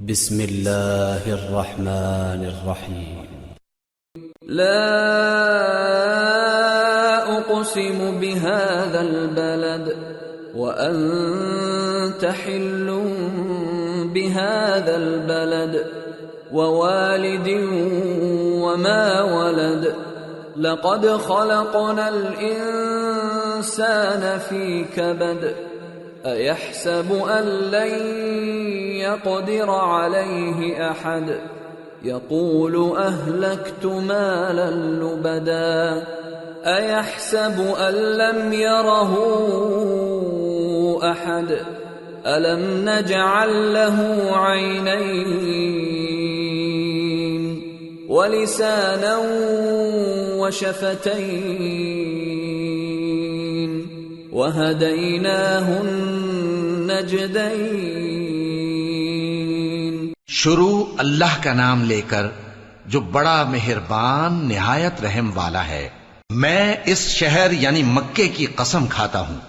بسم الله الرحمن الرحيم لا أقسم بهذا البلد وأنت حل بهذا البلد ووالد وما ولد لقد خلقنا الإنسان في كبد أيحسب أن لن يقدر عليه أحد يقول أهلكت مالا لبدا أيحسب أن لم يره أحد ألم نجعل له عينين ولسانا وشفتين وهديناه النجدين شروع اللہ کا نام لے کر جو بڑا مہربان نہایت رحم والا ہے۔ میں اس شہر یعنی مکے کی قسم کھاتا ہوں،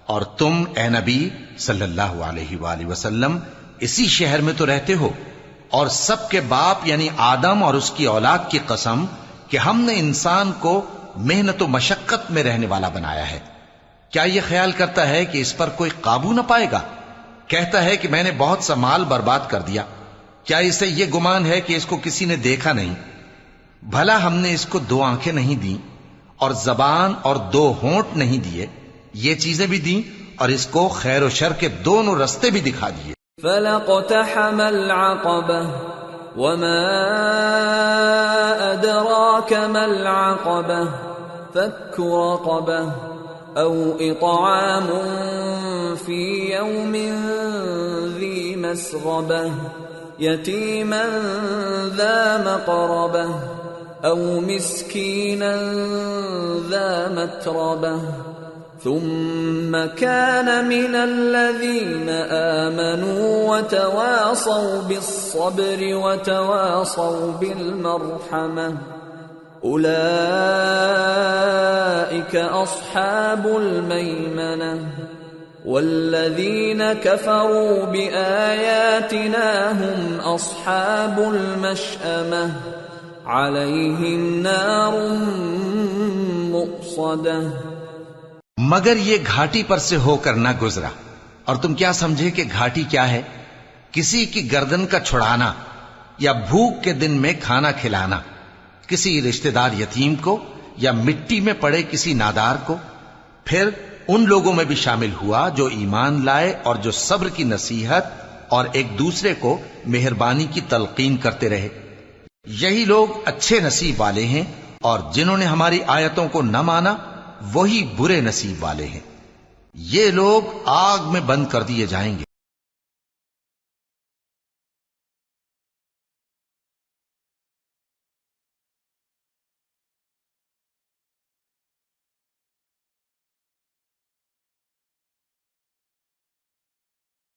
اور تم اے نبی صلی اللہ علیہ وآلہ وسلم اسی شہر میں تو رہتے ہو، اور سب کے باپ یعنی آدم اور اس کی اولاد کی قسم کہ ہم نے انسان کو محنت و مشقت میں رہنے والا بنایا ہے۔ کیا یہ خیال کرتا ہے کہ اس پر کوئی قابو نہ پائے گا؟ کہتا ہے کہ میں نے بہت سا مال برباد کر دیا۔ کیا اسے یہ گمان ہے کہ اس کو کسی نے دیکھا نہیں؟ بھلا ہم نے اس کو 2 آنکھیں نہیں دیں، اور زبان اور 2 ہونٹ نہیں دیے؟ یہ چیزیں بھی دیں اور اس کو خیر و شر کے دونوں رستے بھی دکھا دیے۔ فلقتحم العقبة وما أدراك ما العقبة فك رقبة أو إطعام في يوم ذي مسغبة يتيما ذا مقربة أو مسكينا ذا متربة ثم كان من الذين آمنوا وتواصوا بالصبر وتواصوا بالمرحمة أولئك أصحاب الميمنة والذين كفروا بآياتنا هم أصحاب المشأمة عليهم نار مؤصدة۔ مگر یہ گھاٹی پر سے ہو کر نہ گزرا، اور تم کیا سمجھے کہ گھاٹی کیا ہے؟ کسی کی گردن کا چھڑانا یا بھوک کے دن میں کھانا کھلانا، کسی رشتہ دار یتیم کو یا مٹی میں پڑے کسی نادار کو۔ پھر ان لوگوں میں بھی شامل ہوا جو ایمان لائے اور جو صبر کی نصیحت اور ایک دوسرے کو مہربانی کی تلقین کرتے رہے۔ یہی لوگ اچھے نصیب والے ہیں، اور جنہوں نے ہماری آیتوں کو نہ مانا وہی برے نصیب والے ہیں۔ یہ لوگ آگ میں بند کر دیے جائیں گے۔